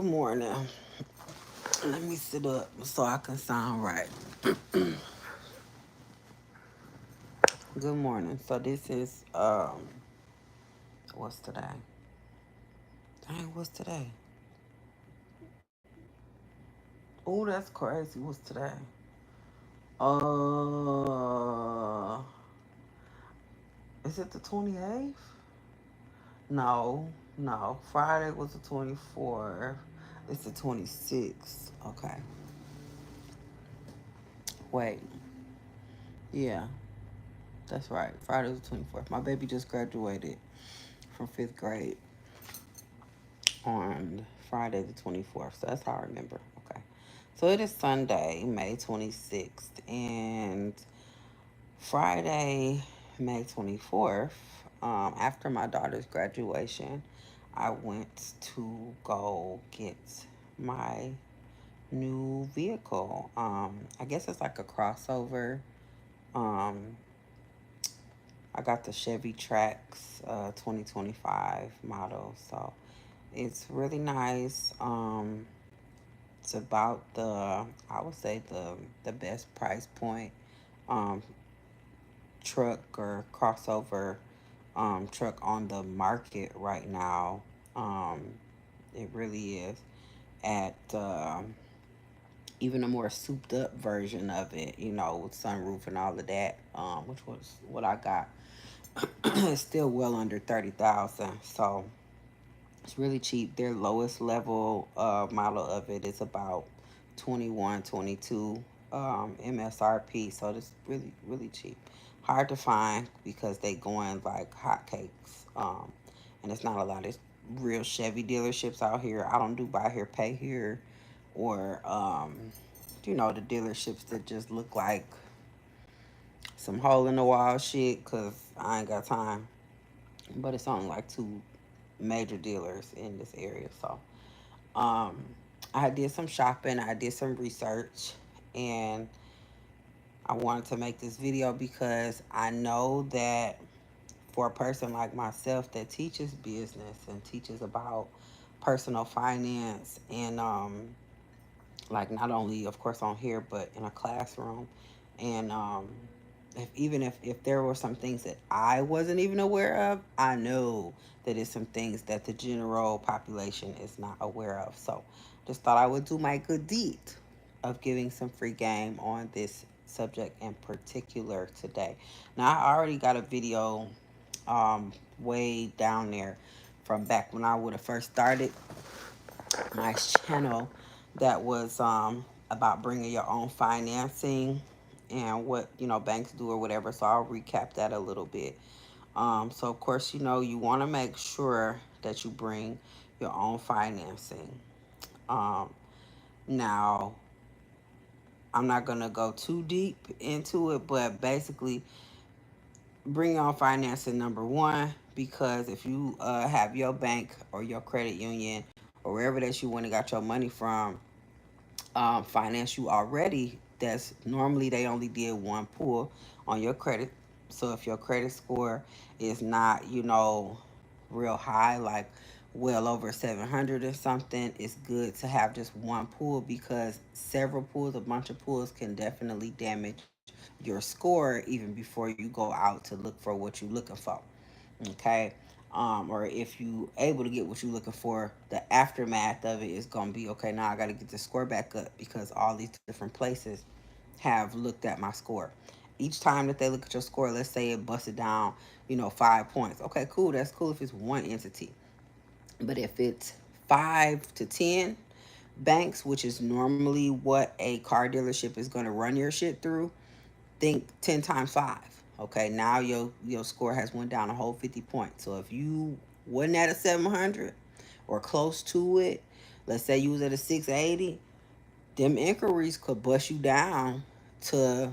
Good morning. Let me sit up so I can sound right. Good morning. So this is what's today? Dang, what's today? Oh, that's crazy. What's today? Uh is it the 28th? No, no. Friday was the 24th. It's the 26th. Okay. Wait. Yeah, that's right. Friday was the 24th. My baby just graduated from 5th grade on Friday the 24th. So that's how I remember. Okay. So it is Sunday, May 26th. And Friday, May 24th, after my daughter's graduation, I went to go get my new vehicle. I guess it's like a crossover. Um, I got the Chevy Trax 2025 model. So it's really nice. It's about I would say the best price point um, truck or crossover truck on the market right now. Um, it really is at even a more souped up version of it, with sunroof and all of that, which was what I got. It's still well under 30,000, so it's really cheap. Their lowest level model of it is about 21, 22 MSRP. So it's really, really cheap. Hard to find because they going like hotcakes. And it's not a lot of real Chevy dealerships out here. I don't do buy here, pay here, or the dealerships that just look like some hole in the wall shit. Cause I ain't got time. But it's only like two major dealers in this area. So um, I did some shopping, I did some research, and I wanted to make this video because I know that for a person like myself that teaches business and teaches about personal finance and like not only of course on here but in a classroom and if there were some things that I wasn't even aware of, I know that it's some things that the general population is not aware of. So just thought I would do my good deed of giving some free game on this subject in particular today. Now I already got a video um, way down there from back when I would have first started my channel that was about bringing your own financing and what banks do or whatever. So I'll recap that a little bit. So of course you want to make sure that you bring your own financing. Um, Now I'm not gonna go too deep into it, but basically bring your own financing number one, because if you have your bank or your credit union or wherever that you went and got your money from finance you already, that's normally they only did one pull on your credit. So if your credit score is not, real high, like well over 700 or something, it's good to have just one pull, because several pulls, a bunch of pulls can definitely damage your score even before you go out to look for what you're looking for. Okay. Or if you able to get what you're looking for, the aftermath of it is gonna be okay. Now I got to get the score back up because all these different places have looked at my score. Each time that they look at your score, let's say it busted down, 5 points. Okay, cool. That's cool if it's one entity, but if it's 5 to 10 banks, which is normally what a car dealership is going to run your shit through, think 10 times 5. Okay, now your score has went down a whole 50 points. So if you wasn't at a 700 or close to it, let's say you was at a 680, them inquiries could bust you down to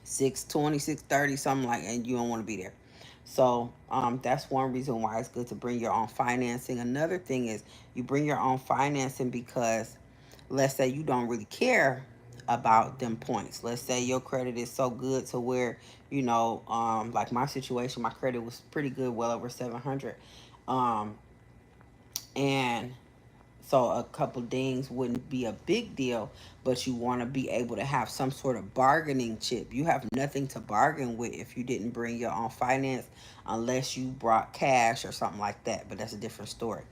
620, 630, something like, and you don't want to be there. So that's one reason why it's good to bring your own financing. Another thing is you bring your own financing because let's say you don't really care about them points. Let's say your credit is so good to where, like my situation, my credit was pretty good, well over 700. Um, and So a couple dings wouldn't be a big deal, but you want to be able to have some sort of bargaining chip. You have nothing to bargain with if you didn't bring your own finance, unless you brought cash or something like that. But that's a different story.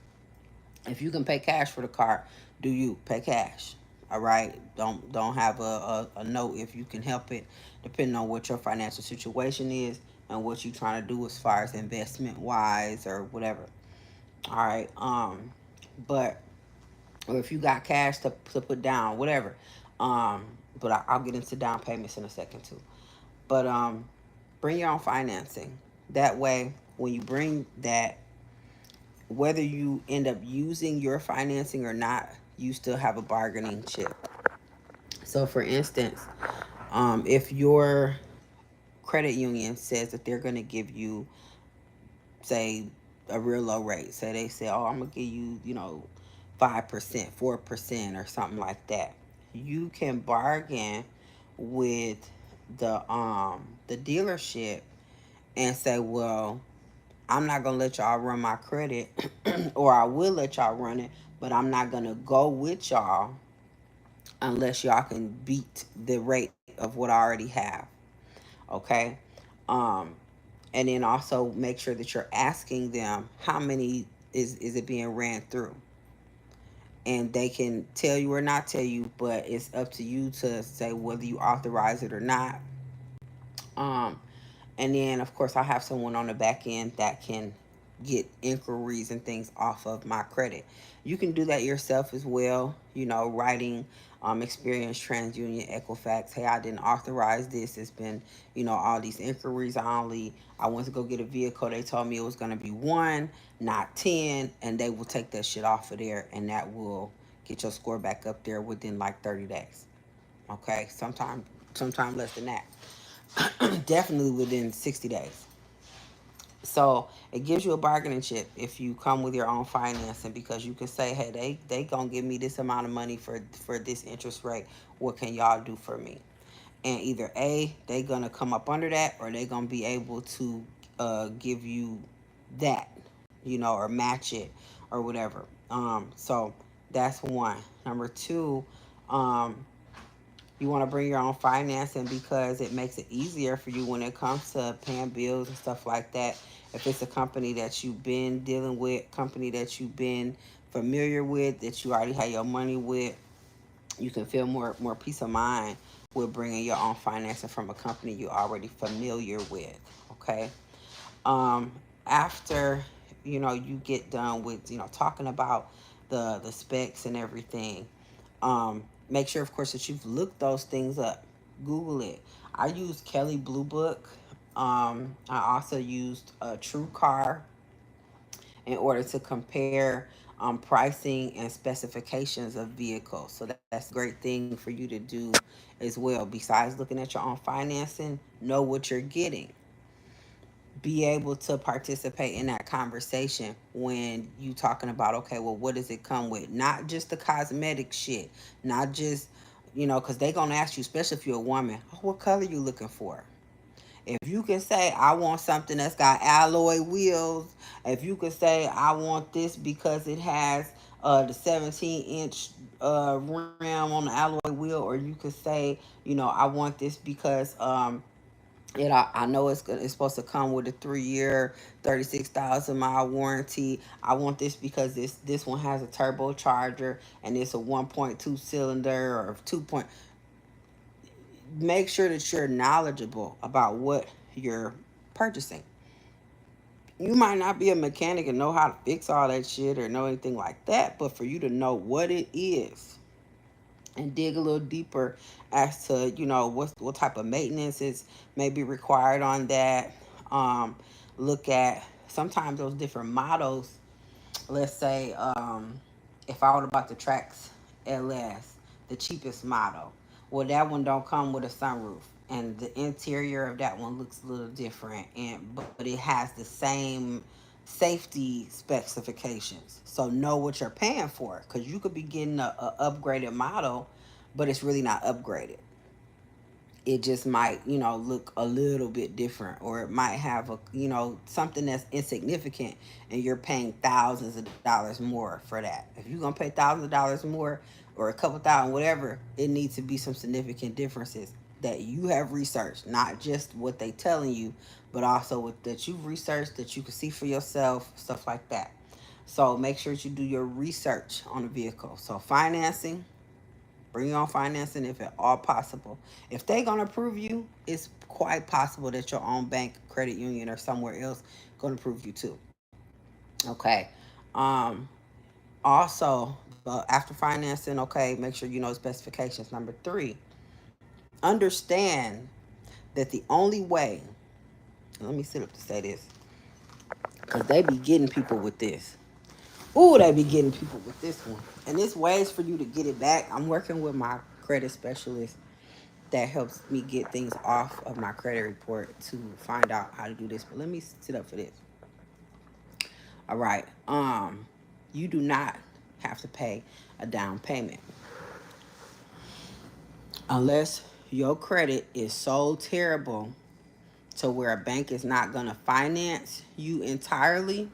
If you can pay cash for the car, do you pay cash? All right. Don't have a note if you can help it, depending on what your financial situation is and what you're trying to do as far as investment wise or whatever. All right. But or if you got cash to put down, whatever. Um, but I'll get into down payments in a second too. But bring your own financing. That way, when you bring that, whether you end up using your financing or not, you still have a bargaining chip. So, for instance, if your credit union says that they're going to give you, say, a real low rate, say they say, oh, I'm going to give you, 5%, 4%, or something like that, you can bargain with the dealership and say, well, I'm not gonna let y'all run my credit, or I will let y'all run it, but I'm not gonna go with y'all unless y'all can beat the rate of what I already have. Okay. Um, and then also make sure that you're asking them how many is it being ran through, and they can tell you or not tell you, but it's up to you to say whether you authorize it or not. Um, And then, of course, I have someone on the back end that can get inquiries and things off of my credit. You can do that yourself as well, writing experience, TransUnion, Equifax. Hey, I didn't authorize this. It's been, all these inquiries. I went to go get a vehicle. They told me it was going to be one, not 10, and they will take that shit off of there, and that will get your score back up there within like 30 days. Okay, sometime less than that. Definitely within 60 days. So it gives you a bargaining chip if you come with your own financing, because you can say, hey, they gonna give me this amount of money for this interest rate. What can y'all do for me? And either A, they gonna come up under that, or they gonna be able to give you that, or match it or whatever. So that's one. Number two, um, you want to bring your own financing because it makes it easier for you when it comes to paying bills and stuff like that. If it's a company that you've been dealing with, company that you've been familiar with, that you already have your money with, you can feel more peace of mind with bringing your own financing from a company you're already familiar with. Okay. Um, After you get done with talking about the specs and everything, make sure, of course, that you've looked those things up. Google it. I used Kelly Blue Book. I also used True Car in order to compare pricing and specifications of vehicles. So that's a great thing for you to do as well. Besides looking at your own financing, know what you're getting, be able to participate in that conversation when you talking about, okay, well, what does it come with? Not just the cosmetic shit, not just, because they gonna ask you, especially if you're a woman, oh, what color you looking for? If you can say, I want something that's got alloy wheels, if you can say, I want this because it has the 17-inch rim on the alloy wheel, or you could say, I want this because I know it's supposed to come with a 3 year, 36,000 mile warranty. I want this because this one has a turbocharger and it's a 1.2 cylinder or 2 point. Make sure that you're knowledgeable about what you're purchasing. You might not be a mechanic and know how to fix all that shit or know anything like that, but for you to know what it is and dig a little deeper as to what type of maintenance is maybe required on that. um Look at sometimes those different models. Let's say if I would have bought the Trax LS, the cheapest model, well, that one don't come with a sunroof, and the interior of that one looks a little different, and but it has the same safety specifications. So know what you're paying for, because you could be getting a upgraded model, but it's really not upgraded. it just might, look a little bit different, or it might have a, something that's insignificant, and you're paying thousands of dollars more for that. If you're gonna pay thousands of dollars more, or a couple thousand, whatever, it needs to be some significant differences that you have researched, not just what they telling you, but also that you've researched, that you can see for yourself, stuff like that. So make sure that you do your research on the vehicle. So financing, bring your own financing if at all possible. If they're gonna approve you, it's quite possible that your own bank, credit union, or somewhere else gonna approve you too. Okay. Um, Also, but after financing, okay, make sure you know specifications. Number three, understand that the only way. Let me sit up to say this, because they be getting people with this. Ooh, they be getting people with this one. And there's ways for you to get it back. I'm working with my credit specialist that helps me get things off of my credit report to find out how to do this. But let me sit up for this. All right. You do not have to pay a down payment unless your credit is so terrible to where a bank is not gonna finance you entirely,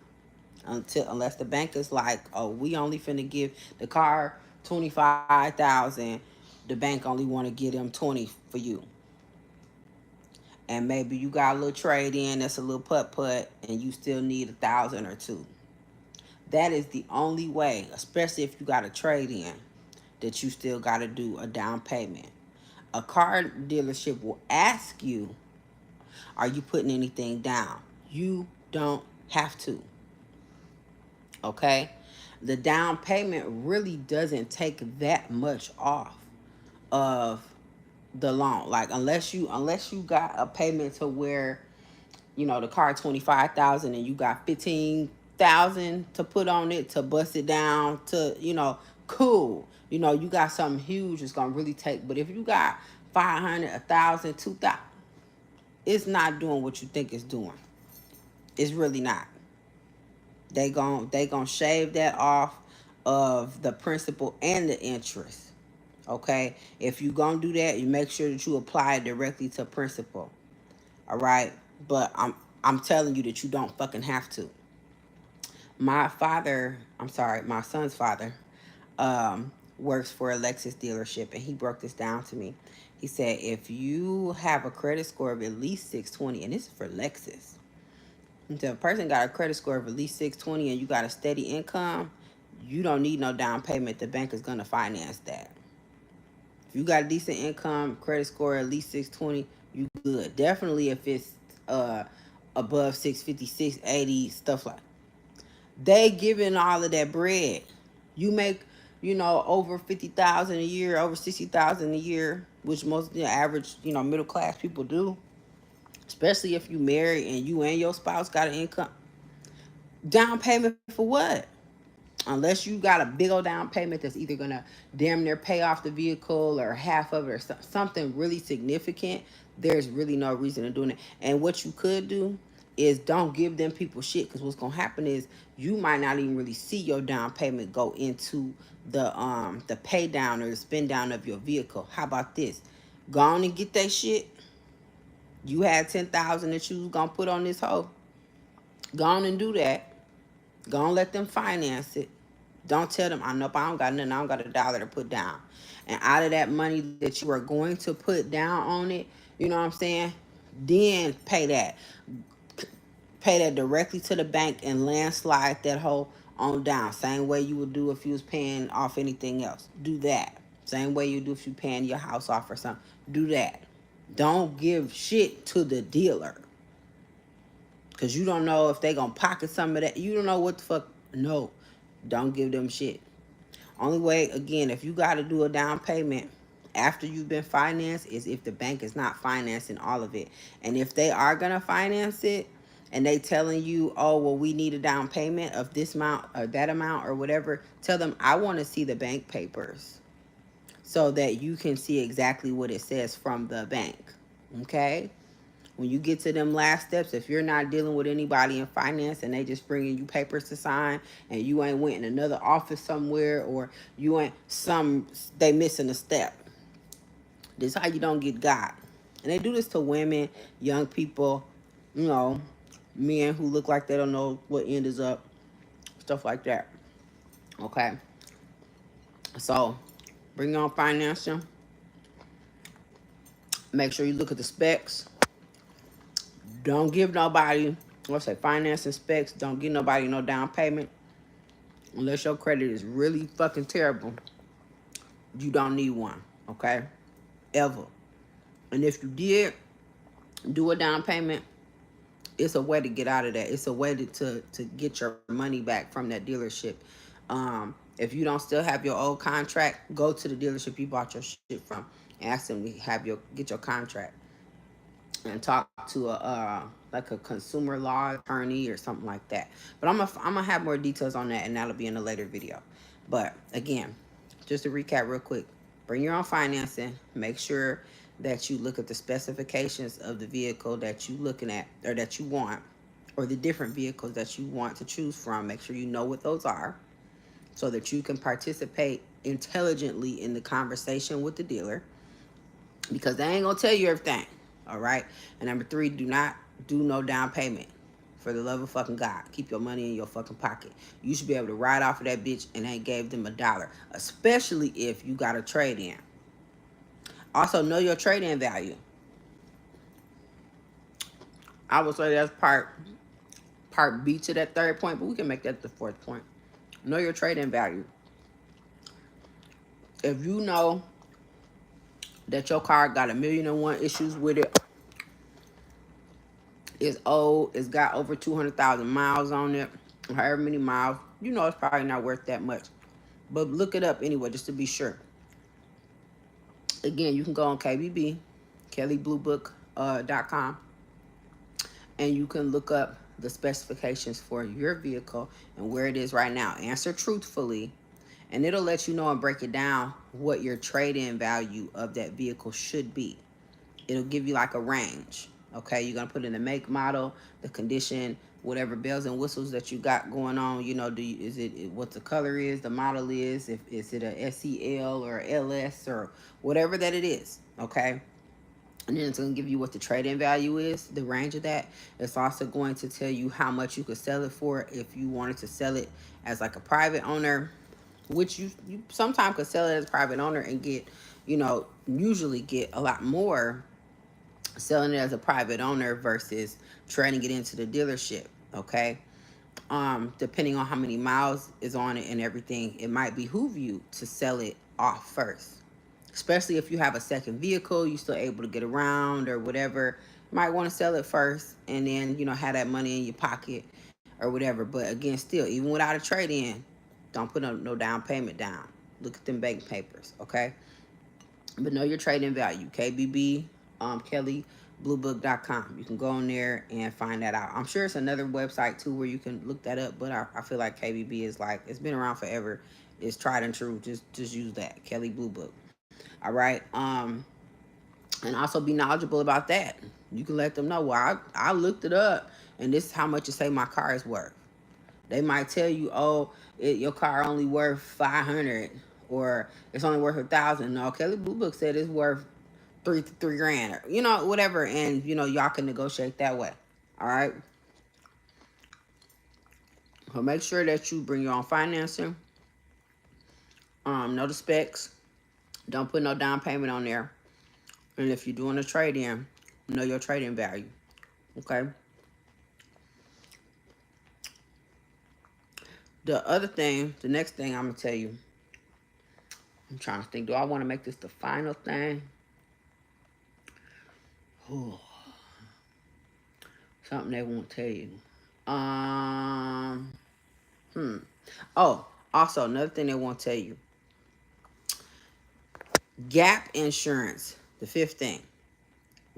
unless the bank is like, oh, we only finna give the car 25,000, the bank only want to give them 20 for you, and maybe you got a little trade in that's a little putt, and you still need 1,000 or two. That is the only way, especially if you got a trade in, that you still got to do a down payment. A car dealership will ask you, are you putting anything down? You don't have to. Okay? The down payment really doesn't take that much off of the loan. Like unless you got a payment to where, the car 25,000 and you got 15,000 to put on it to bust it down to, cool. You got something huge it's gonna really take. But if you got 500, 1,000, 2,000, it's not doing what you think it's doing. It's really not. They gon' shave that off of the principal and the interest. Okay? If you gonna do that, you make sure that you apply it directly to principal. All right? But I'm telling you that you don't fucking have to. My son's father, works for a Lexus dealership, and he broke this down to me. He said if you have a credit score of at least 620, and this is for Lexus. If a person got a credit score of at least 620 and you got a steady income, you don't need no down payment. The bank is gonna finance that. If you got a decent income, credit score at least 620, you good. Definitely if it's uh above 650, 680, stuff like. They giving all of that bread. You make, over 50,000 a year, over 60,000 a year, which most of the average, middle class people do. Especially if you married and you and your spouse got an income. Down payment for what? Unless you got a big old down payment that's either gonna damn near pay off the vehicle or half of it, or something really significant, there's really no reason to doing it. And what you could do is don't give them people shit, because what's gonna happen is you might not even really see your down payment go into the pay down or the spend down of your vehicle. How about this? Go on and get that shit. You had 10,000 that you was gonna put on this hoe. Go on and do that. Go on, let them finance it. Don't tell them, I know I don't got nothing, I don't got a dollar to put down. And out of that money that you are going to put down on it, you know what I'm saying? Then pay that. Pay that directly to the bank and landslide that whole on down. Same way you would do if you was paying off anything else. Do that. Same way you do if you paying your house off or something. Do that. Don't give shit to the dealer. Because you don't know if they going to pocket some of that. You don't know what the fuck. No. Don't give them shit. Only way, again, if you got to do a down payment after you've been financed, is if the bank is not financing all of it. And if they are going to finance it and they telling you, oh, well, we need a down payment of this amount or that amount or whatever, tell them, I want to see the bank papers so that you can see exactly what it says from the bank. Okay? When you get to them last steps, if you're not dealing with anybody in finance and they just bringing you papers to sign, and you ain't went in another office somewhere, or you ain't they missing a step. This is how you don't get got. And they do this to women, young people, you know, men who look like they don't know what end is up, stuff like that. Okay. So bring your own financing. Make sure you look at the specs. Don't give nobody, let's say financing specs, don't give nobody no down payment unless your credit is really fucking terrible. You don't need one, okay? Ever. And if you did do a down payment, it's a way to get out of that. It's a way to get your money back from that dealership. If you don't still have your old contract, go to the dealership you bought your shit from and ask them to have your get your contract and talk to a like a consumer law attorney or something like that. But I'm gonna have more details on that, and that'll be in a later video. But again, just to recap real quick, bring your own financing. Make sure that you look at the specifications of the vehicle that you looking at or that you want, or the different vehicles that you want to choose from. Make sure you know what those are so that you can participate intelligently in the conversation with the dealer, because they ain't gonna tell you everything. All right. And number three, do not do no down payment. For the love of fucking God, keep your money in your fucking pocket. You should be able to ride off of that bitch and ain't gave them a dollar, especially if you got a trade in. Also, know your trade in value. I would say that's part B to that third point, but we can make that the fourth point. Know your trade in value. If you know that your car got 1,000,001 issues with it, it's old, it's got over 200,000 miles on it, however many miles, you know it's probably not worth that much. But look it up anyway, just to be sure. Again, you can go on KBB, KellyBlueBook.com, and you can look up the specifications for your vehicle and where it is right now. Answer truthfully, and it'll let you know and break it down what your trade-in value of that vehicle should be. It'll give you like a range. Okay, you're gonna put in the make, model, the condition, whatever bells and whistles that you got going on. You know, is it what the color is, the model is, if is it a SEL or LS or whatever that it is. Okay, and then it's going to give you what the trade-in value is, the range of that. It's also going to tell you how much you could sell it for if you wanted to sell it as like a private owner, which you sometimes could sell it as a private owner and get, usually get a lot more selling it as a private owner versus trading it into the dealership. Okay. Depending on how many miles is on it and everything, it might behoove you to sell it off first. Especially if you have a second vehicle, you still able to get around or whatever. You might want to sell it first and then, have that money in your pocket or whatever. But again, still, even without a trade-in, don't put no down payment down. Look at them bank papers, okay? But know your trading value. KBB, KellyBlueBook.com. You can go on there and find that out. I'm sure it's another website too where you can look that up, but I feel like KBB is like, it's been around forever. It's tried and true. Just use that. Kelly Blue Book. All right. And also be knowledgeable about that. You can let them know, well, I looked it up and this is how much you say my car is worth. They might tell you, oh, your car only worth 500 or it's only worth 1,000. No, Kelly Blue Book said it's worth three grand, or, whatever. And y'all can negotiate that way. All right. So make sure that you bring your own financing. Know the specs. Don't put no down payment on there. And if you're doing a trade in, know your trade in value. Okay. The next thing I'm gonna tell you, I'm trying to think, do I want to make this the final thing? Ooh, something they won't tell you. Um, Oh, also another thing they won't tell you. Gap insurance, the fifth thing.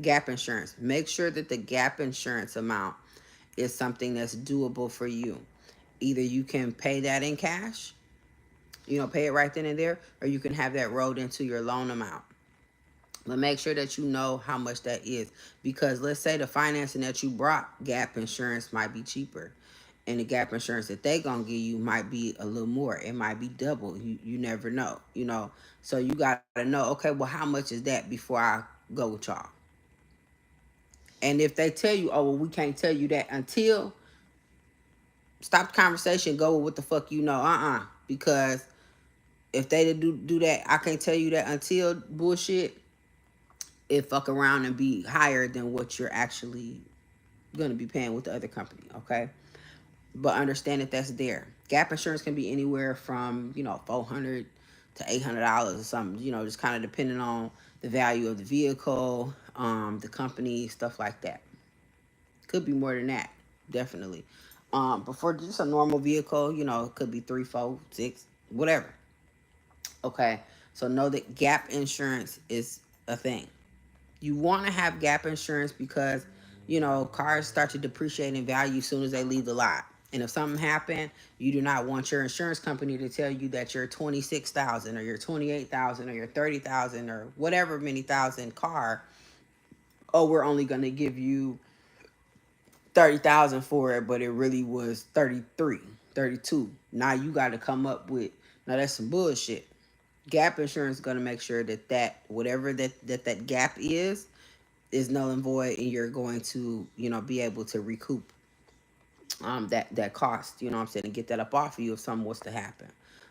Gap insurance. Make sure that the gap insurance amount is something that's doable for you. Either you can pay that in cash, pay it right then and there, or you can have that rolled into your loan amount. But make sure that you know how much that is. Because let's say the financing that you brought, gap insurance might be cheaper. And the gap insurance that they gonna give you might be a little more. It might be double. You never know, So you gotta know, okay, well, how much is that before I go with y'all? And if they tell you, oh, well, we can't tell you that until, stop the conversation, go with what the fuck you know. Because if they do that, I can't tell you that until bullshit, it fuck around and be higher than what you're actually gonna be paying with the other company, okay? But understand that that's there. Gap insurance can be anywhere from, $400 to $800 or something, just kind of depending on the value of the vehicle, the company, stuff like that. Could be more than that, definitely. But for just a normal vehicle, it could be three, four, six, whatever. Okay. So know that gap insurance is a thing. You want to have gap insurance because, cars start to depreciate in value as soon as they leave the lot. And if something happened, you do not want your insurance company to tell you that your 26,000 or your 28,000 or your 30,000 or whatever many thousand car, oh, we're only going to give you 30,000 for it, but it really was 33, 32. Now you got to come up with, now that's some bullshit. Gap insurance is going to make sure that whatever that gap is null and void, and you're going to, be able to recoup that cost, what I'm saying, and get that up off of you if something was to happen.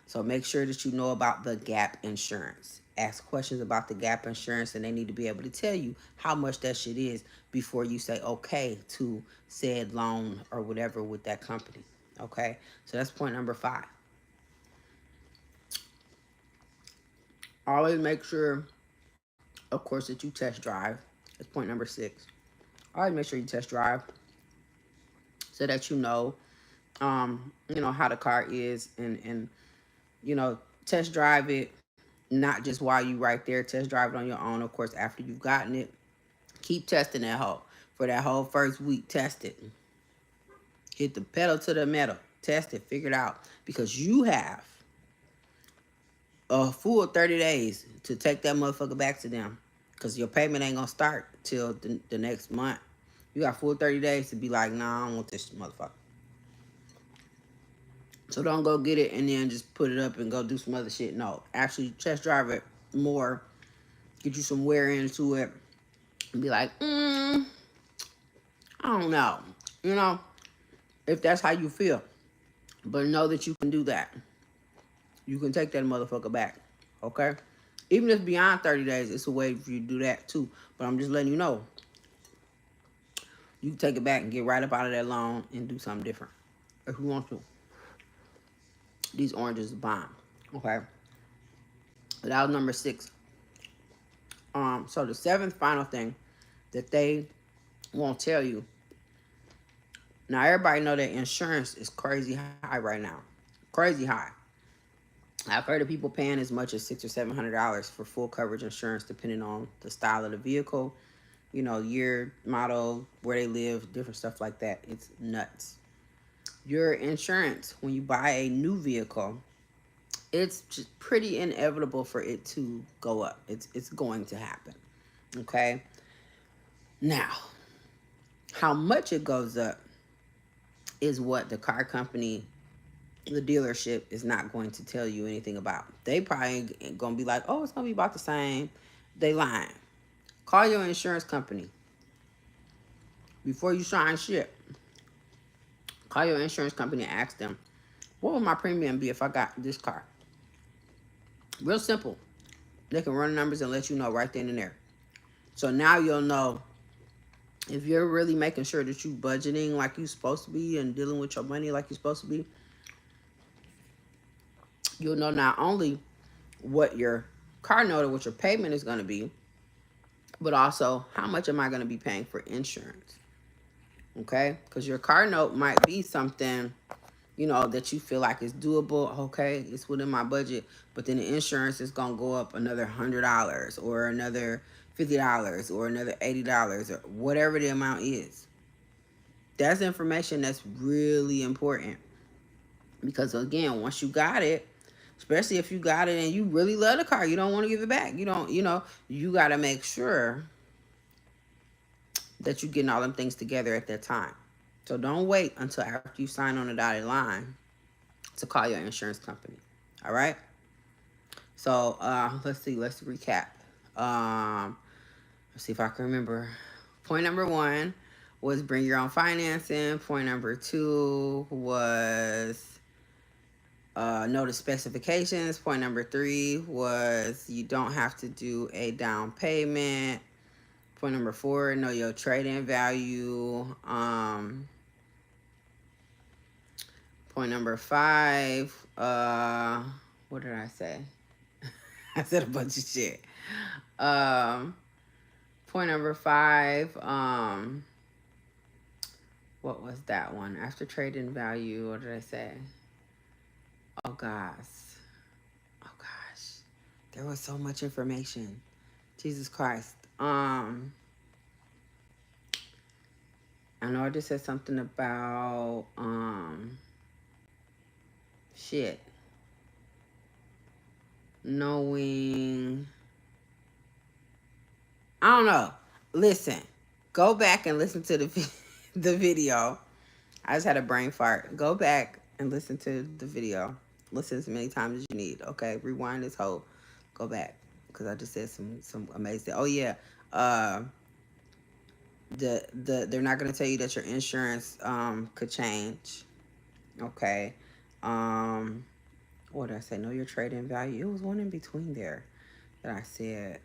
So make sure that you know about the gap insurance. Ask questions about the gap insurance, and they need to be able to tell you how much that shit is before you say okay to said loan or whatever with that company. Okay, so that's point number 5. Always make sure, of course, that you test drive. That's point number 6. Always make sure you test drive so that how the car is, and test drive it, not just while you right there. Test drive it on your own, of course, after you've gotten it. Keep testing that hoe for that whole first week. Test it. Hit the pedal to the metal. Test it. Figure it out, because you have a full 30 days to take that motherfucker back to them, because your payment ain't gonna start till the next month. You got full 30 days to be like, nah, I don't want this motherfucker. So don't go get it and then just put it up and go do some other shit. No, actually test drive it more, get you some wear into it, and be like, I don't know, if that's how you feel. But know that you can do that. You can take that motherfucker back, okay? Even if it's beyond 30 days, it's a way for you to do that too. But I'm just letting you know, you can take it back and get right up out of that loan and do something different if you want to. These oranges are bomb, okay? But that was number 6. So the 7th final thing that they won't tell you. Now everybody know that insurance is crazy high right now, crazy high. I've heard of people paying as much as $600 or $700 for full coverage insurance, depending on the style of the vehicle, year, model, where they live, different stuff like that. It's nuts. Your insurance, when you buy a new vehicle, it's just pretty inevitable for it to go up. It's going to happen. Okay. Now, how much it goes up is what the car company, the dealership, is not going to tell you anything about. They probably gonna be like, oh, it's gonna be about the same. They lying. Call your insurance company before you sign shit. Call your insurance company and ask them, what would my premium be if I got this car? Real simple. They can run the numbers and let you know right then and there. So now you'll know if you're really making sure that you budgeting like you're supposed to be and dealing with your money like you're supposed to be. You'll know not only what your car note or what your payment is going to be, but also how much am I going to be paying for insurance. Okay? Because your car note might be something, that you feel like is doable. Okay, it's within my budget. But then the insurance is going to go up another $100 or another $50 or another $80 or whatever the amount is. That's information that's really important. Because again, once you got it, especially if you got it and you really love the car, you don't want to give it back. You don't, you got to make sure that you're getting all them things together at that time. So don't wait until after you sign on the dotted line to call your insurance company. All right. So let's see. Let's recap. Let's see if I can remember Point number one was bring your own financing. Point number two was know the specifications. Point number three was you don't have to do a down payment. Point number four, know your trade-in value. Point number five, what did I say? I said a bunch of shit. Um, Point number five, what was that one? After trade-in value, what did I say? Oh gosh. Oh gosh. There was so much information. Jesus Christ. I know I just said something about shit. Knowing, I don't know. Listen. Go back and listen to the video. I just had a brain fart. Go back and listen to the video. Listen as many times as you need. Okay, rewind this whole. Go back because I just said some amazing. Oh yeah, uh, they're not gonna tell you that your insurance could change. Okay, what did I say? Know your trade-in value. It was one in between there that I said.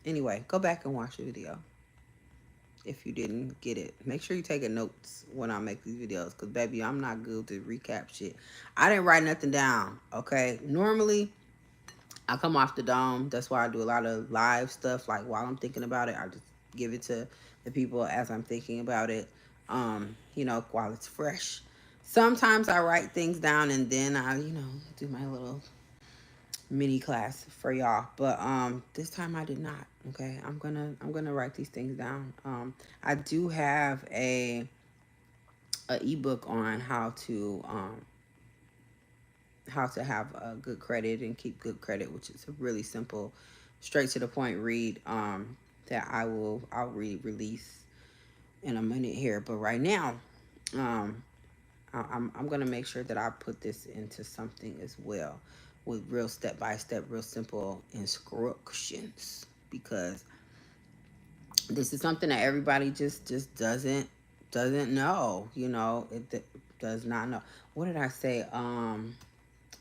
Anyway, go back and watch the video if you didn't get it. Make sure you take notes when I make these videos, because baby, I'm not good to recap shit. I didn't write nothing down. Okay, normally I come off the dome. That's why I do a lot of live stuff. Like while I'm thinking about it, I just give it to the people as I'm thinking about it. While it's fresh. Sometimes I write things down and then I, do my little mini class for y'all. But this time I did not. Okay. I'm gonna write these things down. I do have a ebook on how to have a good credit and keep good credit, which is a really simple, straight to the point read that I'll release in a minute here. But right now, I'm gonna make sure that I put this into something as well, with real step by step, real simple instructions, because this is something that everybody just doesn't know. It does not know. What did I say?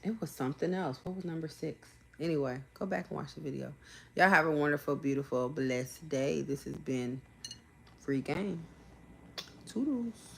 It was something else. What was number 6? Anyway, go back and watch the video. Y'all have a wonderful, beautiful, blessed day. This has been Free Game. Toodles.